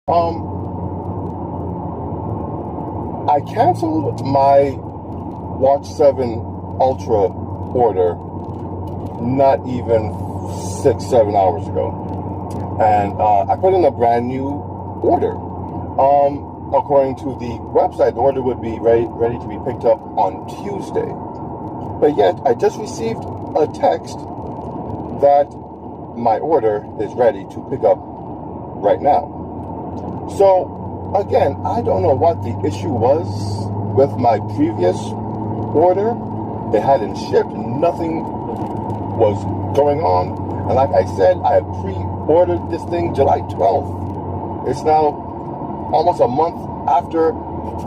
I canceled my Watch 7 Ultra order not even 6-7 hours ago. And I put in a brand new order. According to the website, the order would be ready to be picked up on Tuesday. But yet, I just received a text that my order is ready to pick up right now. So, again, I don't know what the issue was with my previous order. It hadn't shipped, nothing was going on. And like I said, I had pre-ordered this thing July 12th. It's now almost a month after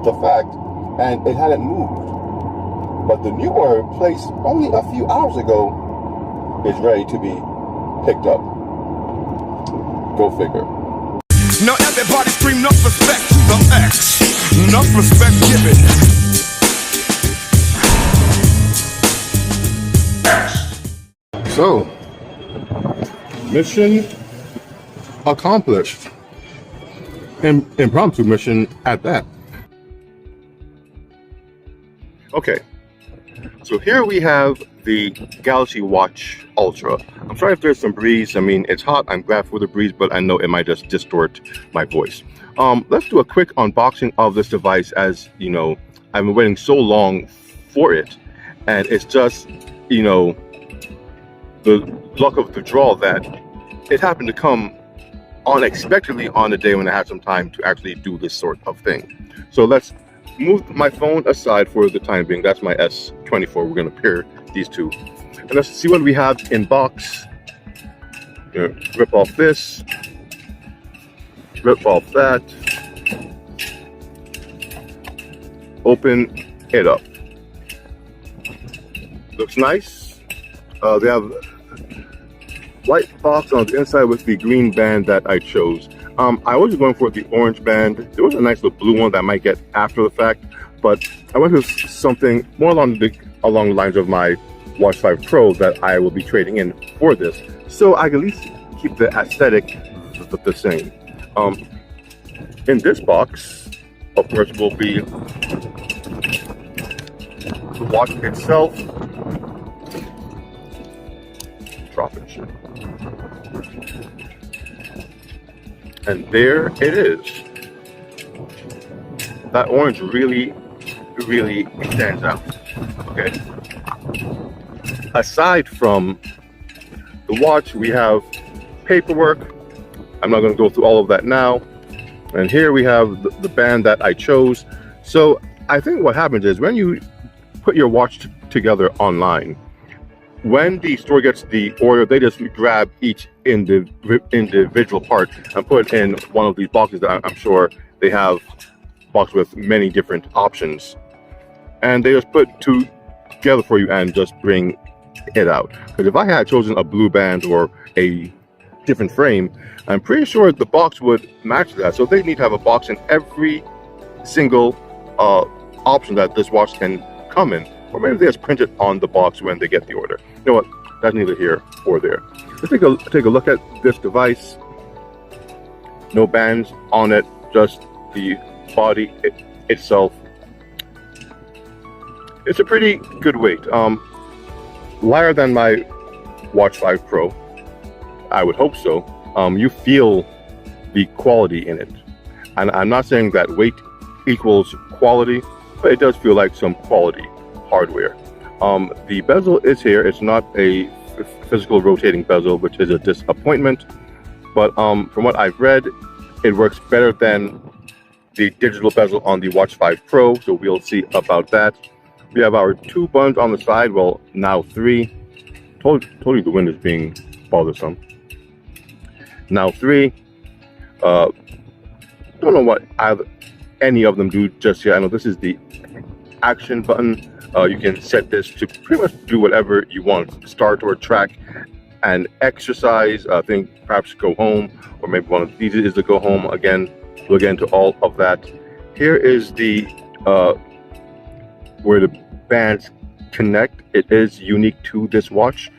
the fact, and it hadn't moved. But the new order placed only a few hours ago is ready to be picked up. Go figure. Now everybody scream enough respect to the X. Enough respect given. So, mission accomplished. Impromptu mission at that. Okay, so here we have the Galaxy Watch Ultra. I'm sorry if there's some breeze. I mean, it's hot. I'm glad for the breeze, but I know it might just distort my voice. Let's do a quick unboxing of this device. As you know, I've been waiting so long for it, and it's just, you know, the luck of the draw that it happened to come unexpectedly on the day when I had some time to actually do this sort of thing. So let's move my phone aside for the time being. That's my S24. We're going to pair these two. And let's see what we have in box. Rip off this. Rip off that. Open it up. Looks nice. They have white box on the inside with the green band that I chose. I was going for the orange band. There was a nice little blue one that I might get after the fact, but I went with something more along the lines of my Watch 5 Pro that I will be trading in for this, so I can at least keep the aesthetic the same. In this box, of course, will be the watch itself. Drop it. And there it is. That orange really stands out. Okay. Aside from the watch, we have paperwork. I'm not going to go through all of that now. And here we have the band that I chose. So I think what happens is when you put your watch together online, when the store gets the order, they just grab each individual part and put it in one of these boxes that I'm sure they have boxes with many different options. And they just put two together for you and just bring it out. Because if I had chosen a blue band or a different frame, I'm pretty sure the box would match that. So they need to have a box in every single option that this watch can come in. Or maybe they just print it on the box when they get the order. You know what? That's neither here or there. Let's take a look at this device. No bands on it, just the body itself. It's a pretty good weight. Lighter than my Watch 5 Pro. I would hope so. You feel the quality in it. And I'm not saying that weight equals quality, but it does feel like some quality hardware. The bezel is here. It's not a physical rotating bezel, which is a disappointment, but from what I've read, it works better than the digital bezel on the Watch 5 Pro, so we'll see about that. We have our two buttons on the side, well, now three. Told you the wind is being bothersome. Now three. Don't know what any of them do just yet. I know this is the action button. You can set this to pretty much do whatever you want. Start or track and exercise. I think perhaps go home, or maybe one of these is to go home. Again, we'll get into all of that. Here is the where the bands connect. It is unique to this watch,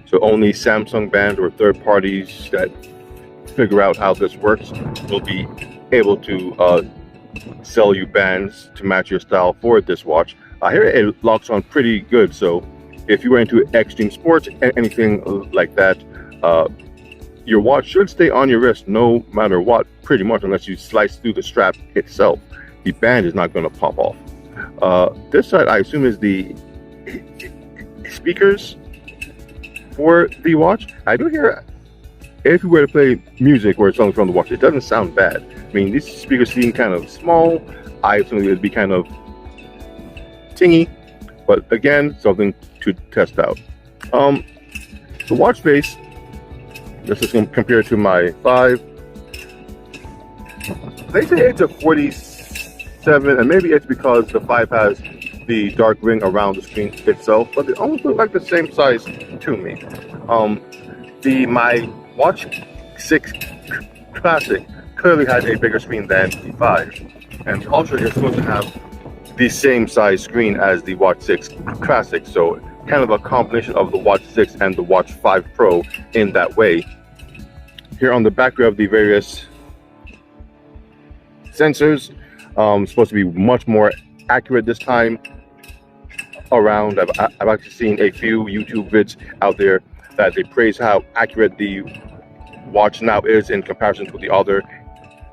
so only Samsung band or third parties that figure out how this works will be able to sell you bands to match your style for this watch. I hear it locks on pretty good, so if you were into extreme sports and anything like that, your watch should stay on your wrist no matter what, pretty much, unless you slice through the strap itself. The band is not going to pop off. This side, I assume, is the speakers for the watch. I do hear, if you were to play music or something from the watch, it doesn't sound bad. I mean, these speakers seem kind of small. I assume it would be kind of tingy, but again, something to test out. The watch face, this is compared to my 5. They say it's a 47, and maybe it's because the 5 has the dark ring around the screen itself, but they almost look like the same size to me. My Watch 6 Classic clearly has a bigger screen than the 5, and the Ultra is supposed to have the same size screen as the Watch 6 Classic, so kind of a combination of the Watch 6 and the Watch 5 Pro in that way. Here on the back we have the various sensors. Supposed to be much more accurate this time around. I've actually seen a few YouTube vids out there that they praise how accurate the watch now is in comparison to the other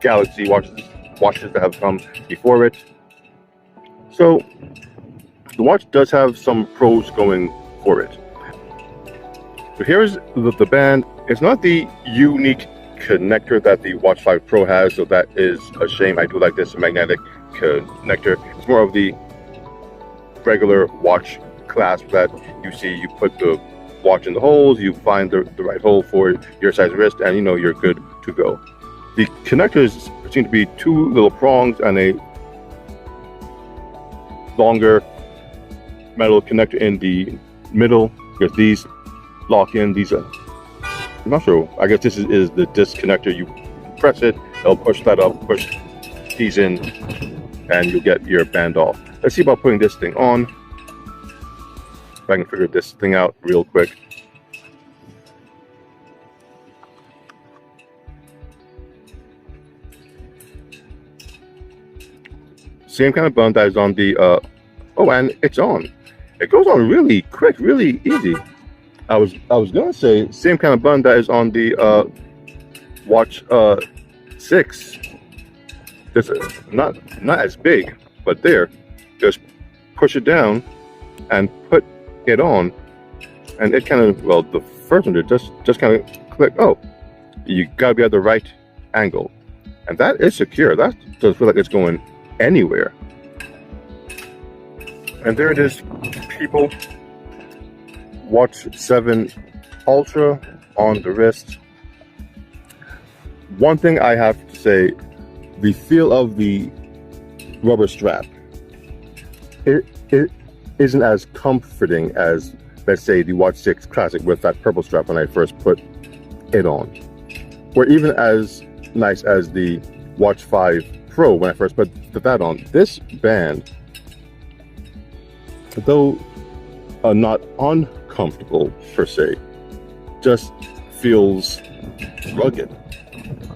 Galaxy watches that have come before it. So the watch does have some pros going for it. So here's the band. It's not the unique connector that the Watch 5 Pro has, so that is a shame. I do like this magnetic connector. It's more of the regular watch clasp that you see. You put the watch in the holes, you find the right hole for your size wrist, and you know you're good to go. The connectors seem to be 2 little prongs and a longer metal connector in the middle, because these lock in. These are, I'm not sure, I guess this is the disconnector. You press it, it'll push that up, push these in, and you'll get your band off. Let's see about putting this thing on. If I can figure this thing out real quick. Same kind of button that is on the, oh, and it's on. It goes on really quick, really easy. I was gonna say same kind of button that is on the Watch 6. This is not as big, but there. Just push it down and put it on, and it kind of, well, the first one did just kind of click. Oh, you gotta be at the right angle, and that is secure. That doesn't feel like it's going anywhere. And there it is, people. Watch 7 Ultra on the wrist. One thing I have to say, the feel of the rubber strap, it isn't as comforting as, let's say, the Watch 6 Classic with that purple strap when I first put it on, or even as nice as the Watch 5 Pro when I first put that on. This band, though not uncomfortable per se, just feels rugged.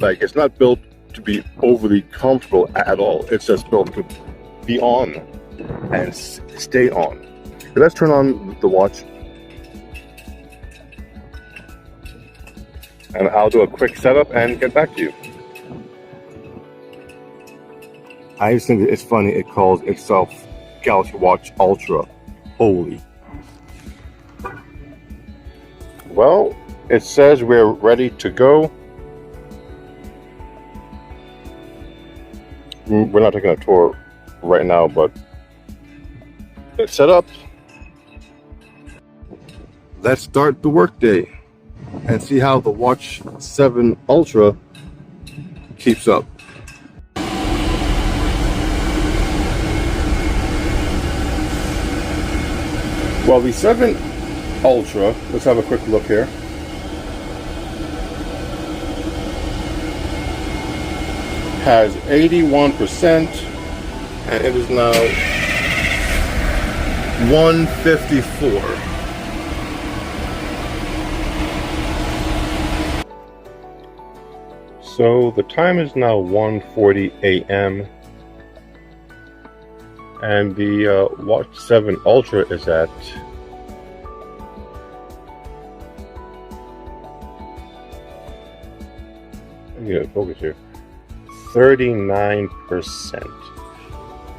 Like, it's not built to be overly comfortable at all. It's just built to be on and stay on. So let's turn on the watch, and I'll do a quick setup and get back to you. I just think it's funny it calls itself Galaxy Watch Ultra. Holy. Well, it says we're ready to go. We're not taking a tour right now, but it's set up. Let's start the workday and see how the Watch 7 Ultra keeps up. Well, the 7 Ultra, let's have a quick look here. Has 81%, and it is now 154. So the time is now 1:40 a.m. and the Watch 7 Ultra is at focus here, 39%.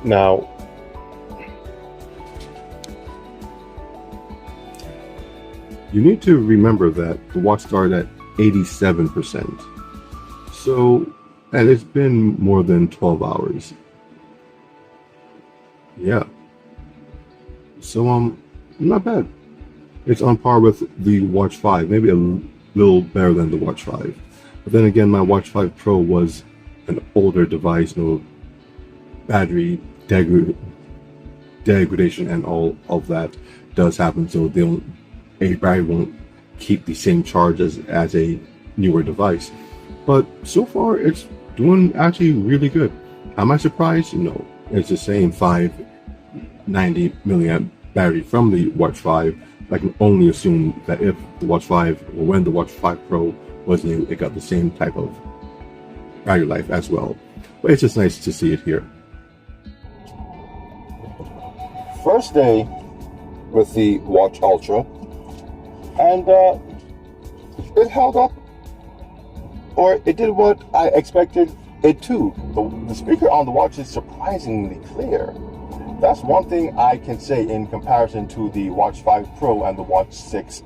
Now, you need to remember that the watch started at 87%. So, and it's been more than 12 hours. Yeah. So, not bad. It's on par with the Watch 5, maybe a little better than the Watch 5. But then again, my Watch 5 Pro was an older device, no battery degradation and all of that does happen, so a battery won't keep the same charge as a newer device. But so far, it's doing actually really good. Am I surprised? No. It's the same 590 milliamp battery from the Watch 5. I can only assume that if the Watch 5, or when the Watch 5 Pro was new, it got the same type of battery life as well. But it's just nice to see it here. First day with the Watch Ultra, and it held up, or it did what I expected it to. The speaker on the watch is surprisingly clear. That's one thing I can say in comparison to the Watch 5 Pro and the Watch 6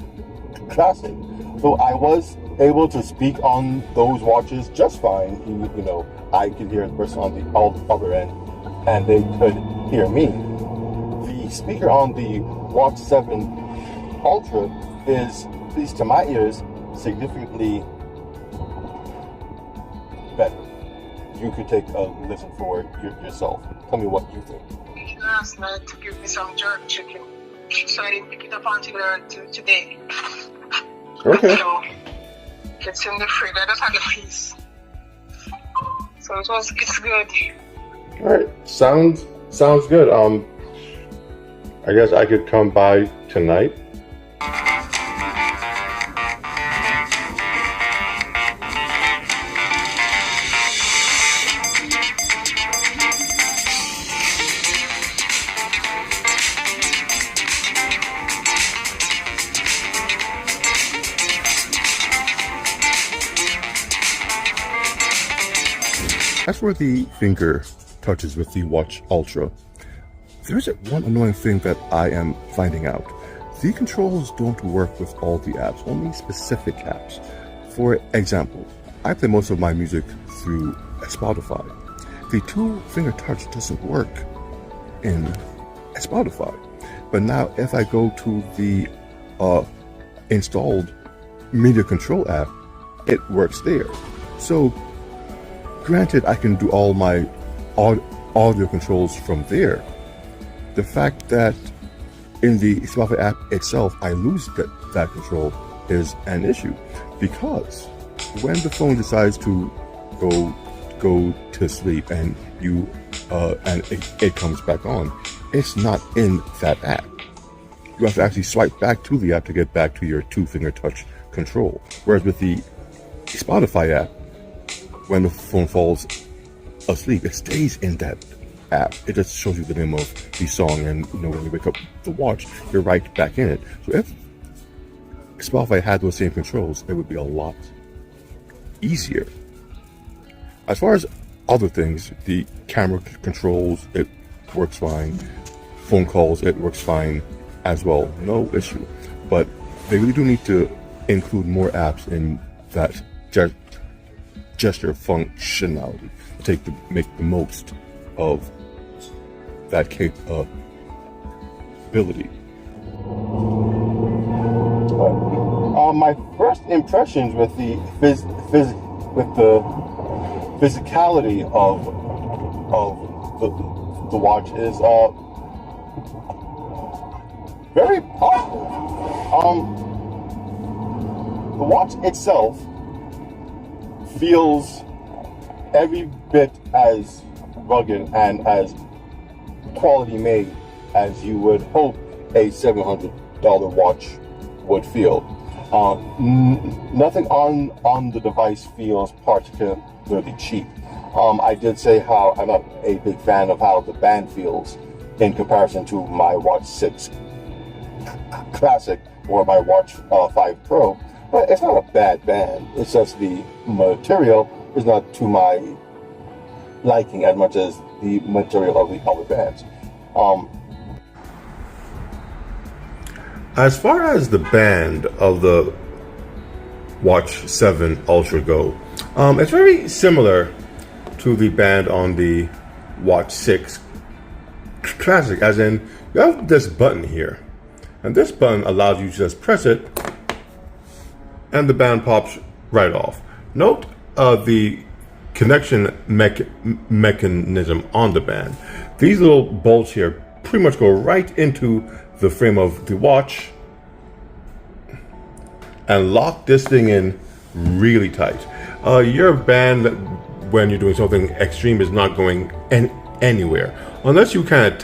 Classic. Though I was able to speak on those watches just fine, you know, I could hear the person on the other end, and they could hear me. The speaker on the Watch 7 Ultra is, at least to my ears, significantly better. You could take a listen for yourself. Tell me what you think. Last night to give me some jerk chicken, so I didn't pick it up until today. Okay. So it's in the fridge. I just had a piece, so it's good. All right, sounds good. I guess I could come by tonight. As for the finger touches with the Watch Ultra, there's one annoying thing that I am finding out. The controls don't work with all the apps, only specific apps. For example, I play most of my music through Spotify. The two-finger touch doesn't work in Spotify. But now if I go to the installed media control app, it works there. So granted, I can do all my audio controls from there. The fact that in the Spotify app itself, I lose that control is an issue, because when the phone decides to go to sleep and it comes back on, it's not in that app. You have to actually swipe back to the app to get back to your two-finger touch control. Whereas with the Spotify app, when the phone falls asleep, it stays in that app. It just shows you the name of the song, and when you wake up the watch, you're right back in it. So if Spotify had those same controls, it would be a lot easier. As far as other things, the camera controls, it works fine. Phone calls, it works fine as well. No issue. But they really do need to include more apps in that gesture functionality to make the most of that capability. My first impressions with the physicality of the watch is very positive. The watch itself feels every bit as rugged and as quality made as you would hope a $700 watch would feel. Nothing on the device feels particularly cheap. I did say how I'm not a big fan of how the band feels in comparison to my Watch 6 Classic or my Watch 5 Pro, but it's not a bad band. It's just the material is not to my liking as much as the material of the other bands. As far as the band of the Watch 7 Ultra go, it's very similar to the band on the Watch 6 Classic, as in you have this button here, and this button allows you to just press it and the band pops right off. Note the connection mechanism on the band. These little bolts here pretty much go right into the frame of the watch and lock this thing in really tight. Your band, when you're doing something extreme, is not going anywhere unless you kind of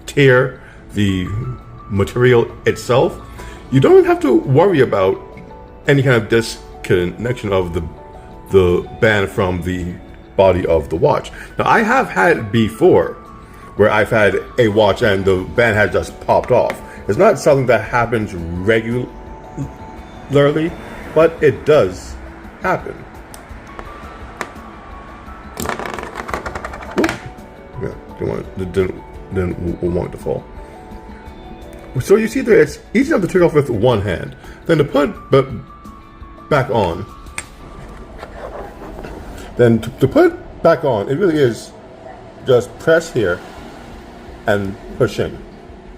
tear the material itself. You don't have to worry about any kind of disconnection of the band from the body of the watch. Now, I have had before where I've had a watch and the band has just popped off. It's not something that happens regularly, but it does happen. Yeah, didn't want it to fall. So you see there, it's easy enough to take off with one hand. Then to put back on, it really is just press here and push in.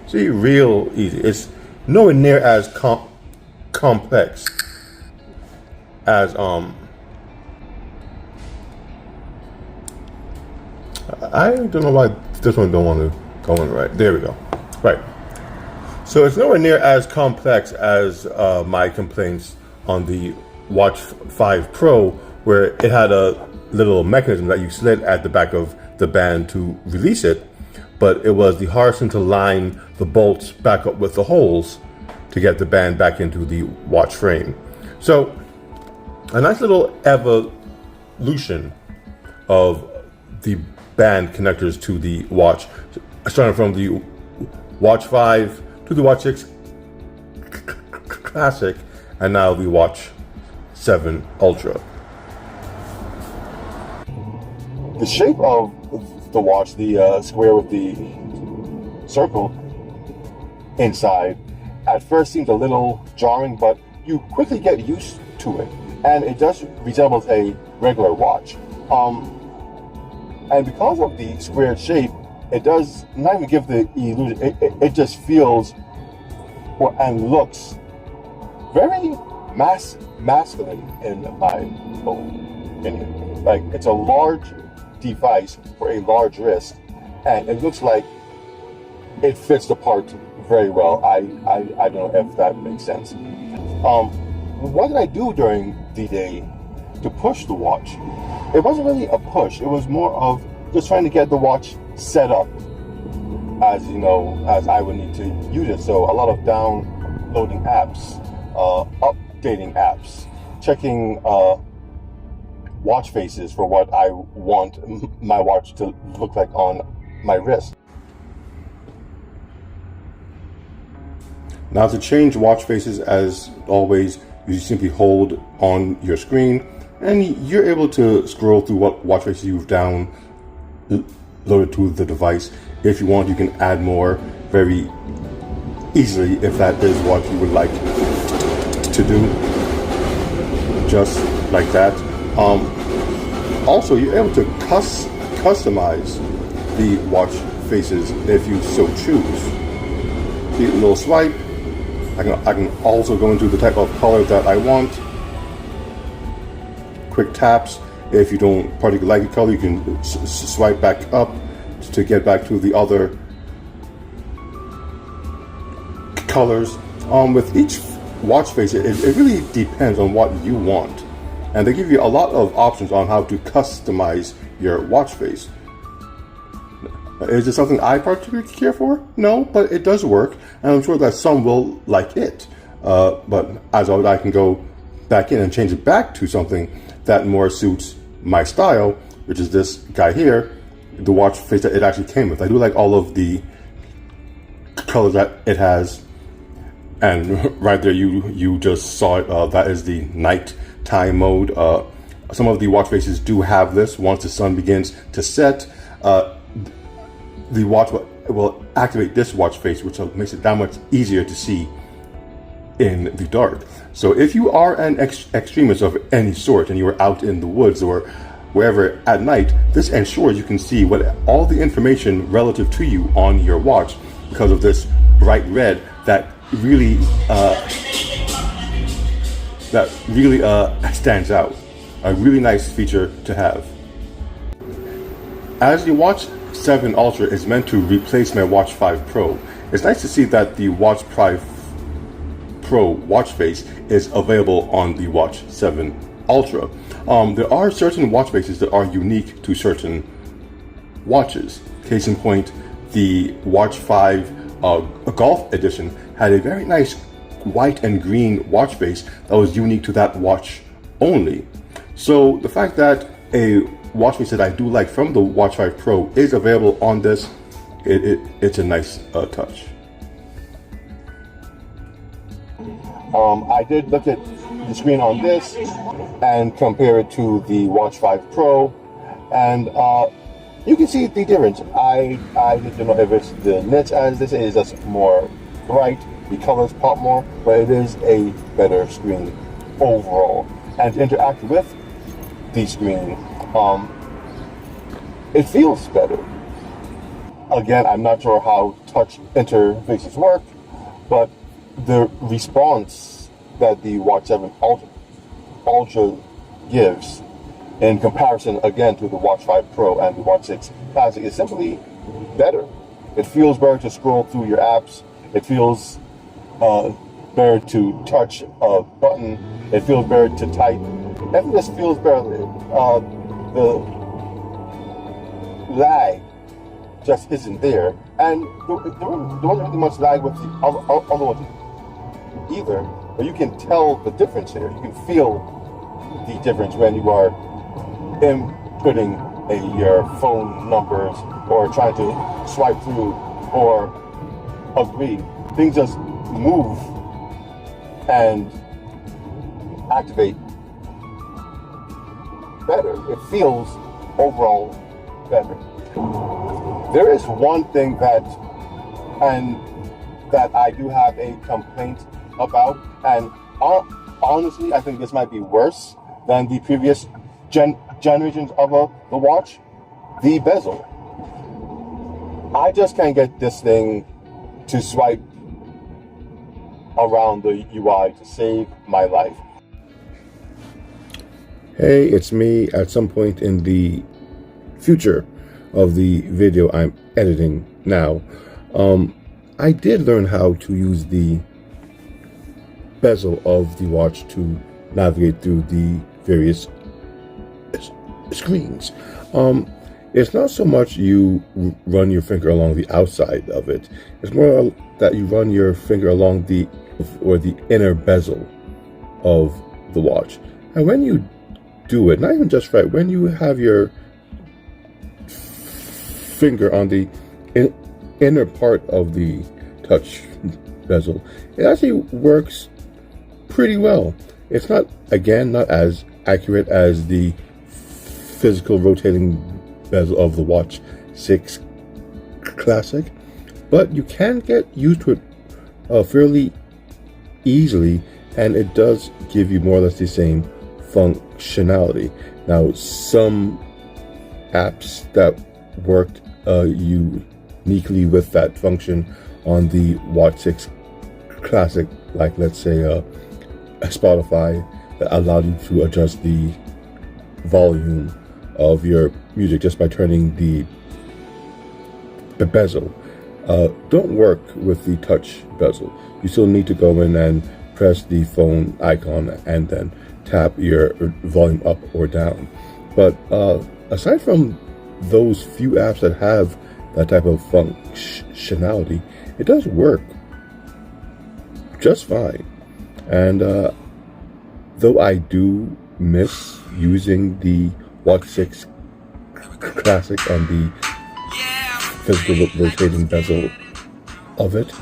See, real easy. It's nowhere near as complex as I don't know why this one don't want to go in right. There we go. Right. So it's nowhere near as complex as my complaints on the Watch 5 Pro, where it had a little mechanism that you slid at the back of the band to release it, but it was the hardest thing to line the bolts back up with the holes to get the band back into the watch frame. So a nice little evolution of the band connectors to the watch, starting from the Watch 5 to the Watch 6 Classic, and now the Watch 7 Ultra. The shape of the watch, the square with the circle inside, at first seems a little jarring, but you quickly get used to it, and it just resembles a regular watch. And because of the square shape, it does not even give the illusion. It just feels and looks very masculine in my opinion. Like, it's a large device for a large wrist, and it looks like it fits the part very well. I don't know if that makes sense. What did I do during the day to push the watch? It wasn't really a push. It was more of just trying to get the watch set up as, you know, as I would need to use it. So a lot of downloading apps, updating apps, checking watch faces for what I want my watch to look like on my wrist. Now, to change watch faces, as always, you simply hold on your screen and you're able to scroll through what watch faces you've downloaded to the device. If you want, you can add more very easily if that is what you would like to do, just like that. Also, you're able to customize the watch faces if you so choose. See, a little swipe. I can also go into the type of color that I want. Quick taps. If you don't particularly like the color, you can swipe back up to get back to the other colors. With each watch face, it really depends on what you want. And they give you a lot of options on how to customize your watch face. Is it something I particularly care for? No, but it does work, and I'm sure that some will like it. but as always, I can go back in and change it back to something that more suits my style, which is this guy here, the watch face that it actually came with. I do like all of the colors that it has, and right there you just saw it. That is the nighttime mode. Some of the watch faces do have this. Once the sun begins to set, the watch will activate this watch face, which makes it that much easier to see in the dark. So if you are an extremist of any sort and you are out in the woods or wherever at night, this ensures you can see what all the information relative to you on your watch because of this bright red that really stands out. A really nice feature to have. As the Watch 7 Ultra is meant to replace my Watch 5 Pro, it's nice to see that the Watch 5 Pro watch face is available on the Watch 7 Ultra. There are certain watch faces that are unique to certain watches. Case in point, the Watch 5 Golf Edition had a very nice white and green watch face that was unique to that watch only. So the fact that a watch face that I do like from the Watch 5 Pro is available on this, it's a nice touch. I did look at the screen on this and compare it to the Watch 5 Pro, and you can see the difference. I don't know if it's the nits as this is just more bright, the colors pop more, but it is a better screen overall. And to interact with the screen, it feels better. Again, I'm not sure how touch interfaces work, but the response that the Watch 7 Ultra gives in comparison again to the Watch 5 Pro and the Watch 6 Classic is simply better. It feels better to scroll through your apps. It feels better to touch a button. It feels better to type. Everything just feels better. The lag just isn't there. And there wasn't really much lag with the other ones either. But you can tell the difference here. You can feel the difference when you are inputting your phone numbers or trying to swipe through or agree. Things just move and activate better. It feels overall better. There is one thing that I do have a complaint about, and honestly, I think this might be worse than the previous generations of the watch, the bezel. I just can't get this thing to swipe around the UI to save my life. Hey, it's me at some point in the future of the video I'm editing now. I did learn how to use the bezel of the watch to navigate through the various screens. It's not so much you run your finger along the outside of it. It's more that you run your finger along the inner bezel of the watch. And when you do it, not even just right, when you have your finger on the inner part of the touch bezel, it actually works pretty well. It's not as accurate as the physical rotating bezel of the Watch 6 Classic, but you can get used to it fairly easily, and it does give you more or less the same functionality. Now, some apps that worked uniquely with that function on the Watch 6 Classic, like let's say Spotify, that allowed you to adjust the volume of your music just by turning the bezel, don't work with the touch bezel. You still need to go in and press the phone icon and then tap your volume up or down. But aside from those few apps that have that type of functionality, it does work just fine. And though I do miss using the Watch 6 Classic and the physical rotating bezel of it,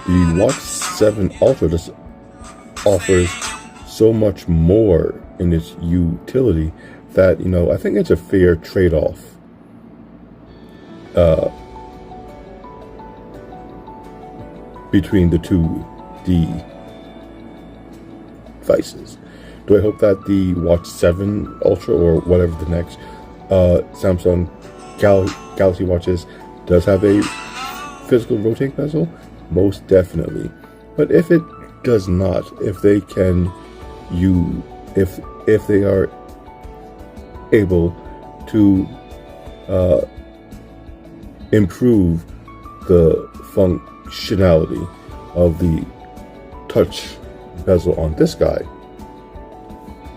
the Watch 7 Ultra just offers so much more in its utility that, you know, I think it's a fair trade-off between the two devices. Do I hope that the Watch 7 Ultra or whatever the next Samsung Galaxy Watches does have a physical rotating bezel? Most definitely. But if it does not, if they can if they are able to improve the functionality of the touch bezel on this guy,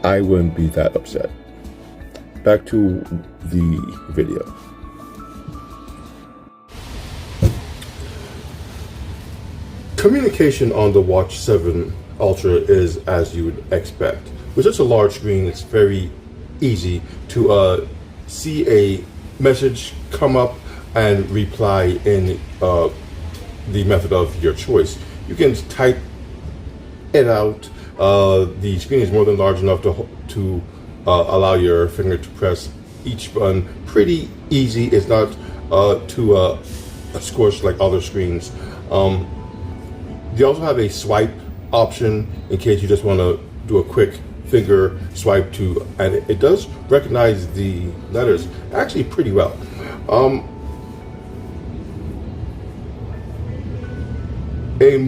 I wouldn't be that upset. Back to the video. Communication on the Watch 7 Ultra is as you would expect. With such a large screen, it's very easy to see a message come up and reply in the method of your choice. You can type it out. The screen is more than large enough to allow your finger to press each button pretty easy. It's not too squished like other screens. They also have a swipe option in case you just want to do a quick finger swipe to, and it does recognize the letters actually pretty well. A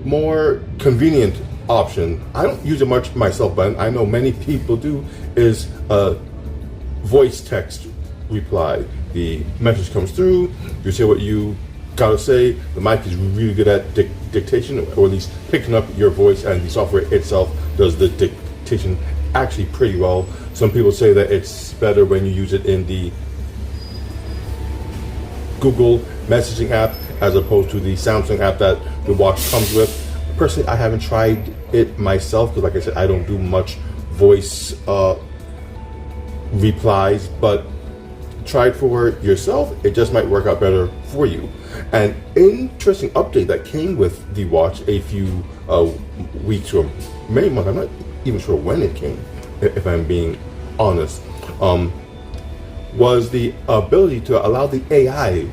more convenient option, I don't use it much myself, but I know many people do, is voice text reply. The message comes through, you say what you gotta say. The mic is really good at dictation, or at least picking up your voice, and the software itself does the dictation actually pretty well. Some people say that it's better when you use it in the Google messaging app as opposed to the Samsung app that the watch comes with. Personally, I haven't tried it myself because, like I said, I don't do much voice replies, but try it for yourself. It just might work out better for you. An interesting update that came with the watch a few weeks or many months, I'm not even sure when it came, if I'm being honest, was the ability to allow the AI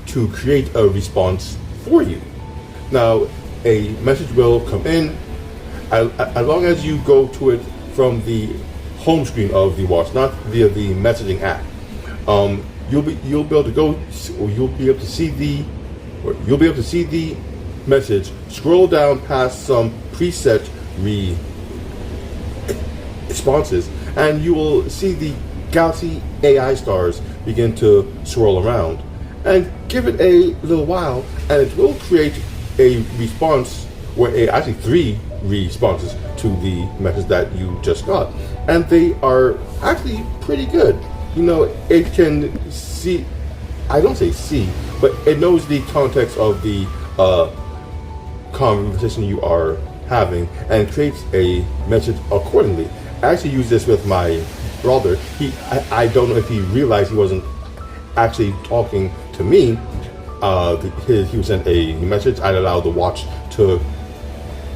to create a response for you. Now, a message will come in, as long as you go to it from the home screen of the watch, not via the messaging app. You'll be able to go, or you'll be able to see the message, scroll down past some preset responses, and you will see the Galaxy AI stars begin to swirl around. And give it a little while, and it will create a response, or actually 3 responses to the message that you just got, and they are actually pretty good. You know, it can see, I don't say see, but it knows the context of the conversation you are having and creates a message accordingly. I actually use this with my brother. I don't know if he realized he wasn't actually talking to me. He was sent a message. I'd allow the watch to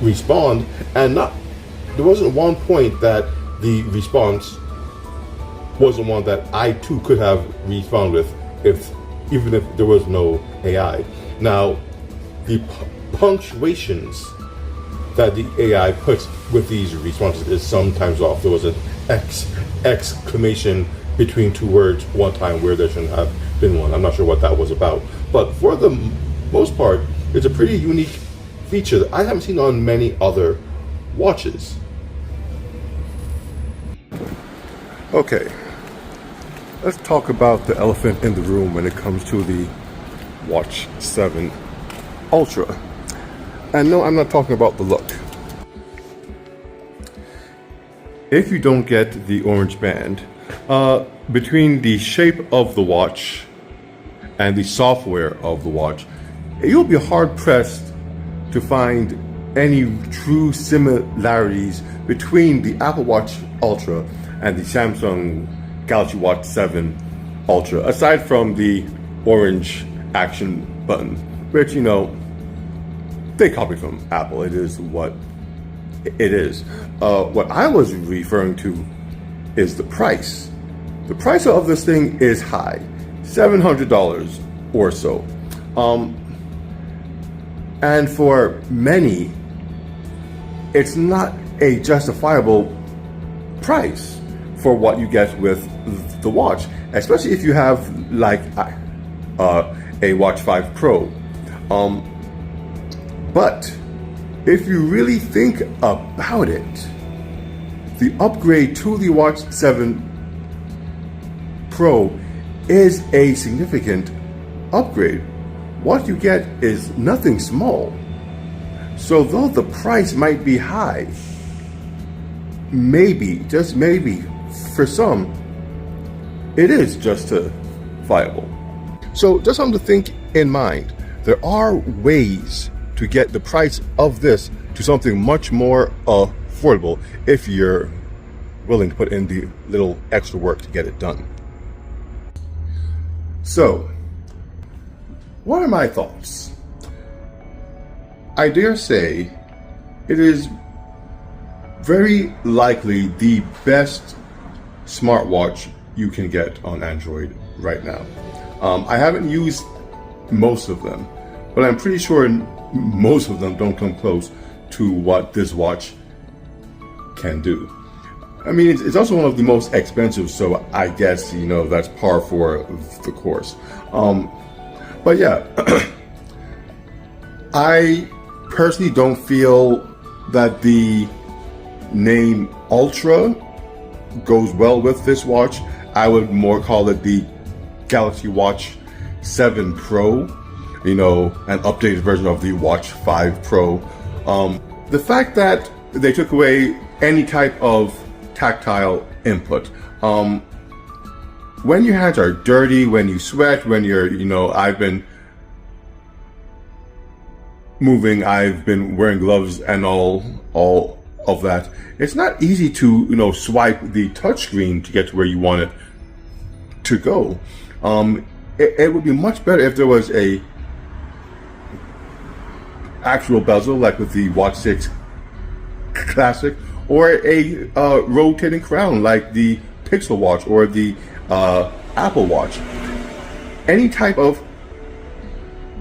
respond, and there wasn't one point that the response wasn't one that I too could have responded with, even if there was no AI. Now, the punctuations that the AI puts with these responses is sometimes off. There was an exclamation between 2 words one time where there shouldn't have been one. I'm not sure what that was about, but for the most part, it's a pretty unique feature that I haven't seen on many other watches. Okay, let's talk about the elephant in the room when it comes to the Watch 7 Ultra. And no, I'm not talking about the look. If you don't get the orange band, between the shape of the watch and the software of the watch, you'll be hard pressed to find any true similarities between the Apple Watch Ultra and the Samsung Galaxy Watch 7 Ultra, aside from the orange action button, which, you know, they copied from Apple. It is what it is. What I was referring to is the price. The price of this thing is high, $700 or so. And for many, it's not a justifiable price for what you get with the watch, especially if you have like a Watch 5 Pro. But if you really think about it, the upgrade to the Watch 7 Pro is a significant upgrade. What you get is nothing small. So though the price might be high, maybe, just maybe, for some, it is justifiable. So just something to think in mind. There are ways to get the price of this to something much more affordable if you're willing to put in the little extra work to get it done. So, what are my thoughts? I dare say it is very likely the best smartwatch you can get on Android right now. I haven't used most of them, but I'm pretty sure most of them don't come close to what this watch can do. I mean, it's also one of the most expensive, so I guess, you know, that's par for the course. But yeah, I personally don't feel that the name Ultra goes well with this watch. I would more call it the Galaxy Watch 7 Pro, you know, an updated version of the Watch 5 Pro. The fact that they took away any type of tactile input. When your hands are dirty, when you sweat, when you're, you know, I've been moving, I've been wearing gloves and all of that. It's not easy to, you know, swipe the touchscreen to get to where you want it to go. It would be much better if there was a actual bezel, like with the Watch 6 Classic, or a rotating crown like the Pixel Watch or the Apple Watch. Any type of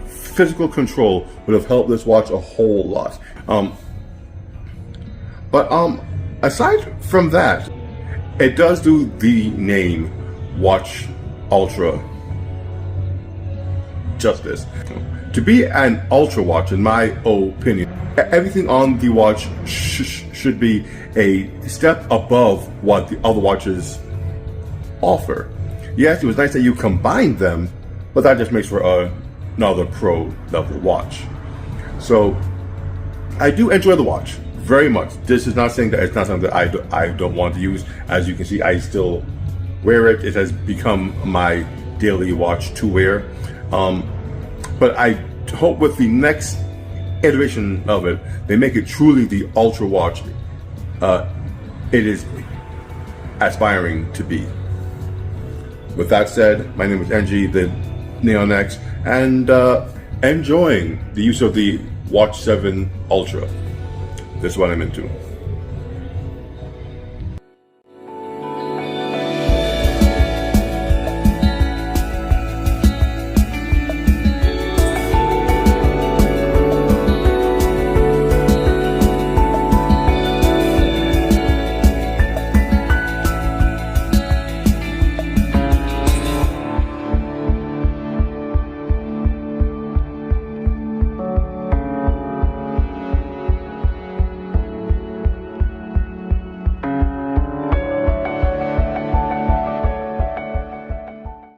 physical control would have helped this watch a whole lot. But aside from that, it does do the name Watch Ultra justice. To be an ultra watch, in my opinion, everything on the watch should be a step above what the other watches offer. Yes, it was nice that you combined them, but that just makes for another pro level watch. So I do enjoy the watch very much. This is not saying that it's not something that I don't want to use. As you can see, I still wear it. It has become my daily watch to wear. But I hope with the next iteration of it, they make it truly the ultra watch it is aspiring to be. With that said, my name is NG, the Neon X, and enjoying the use of the Watch 7 Ultra. This is what I'm into.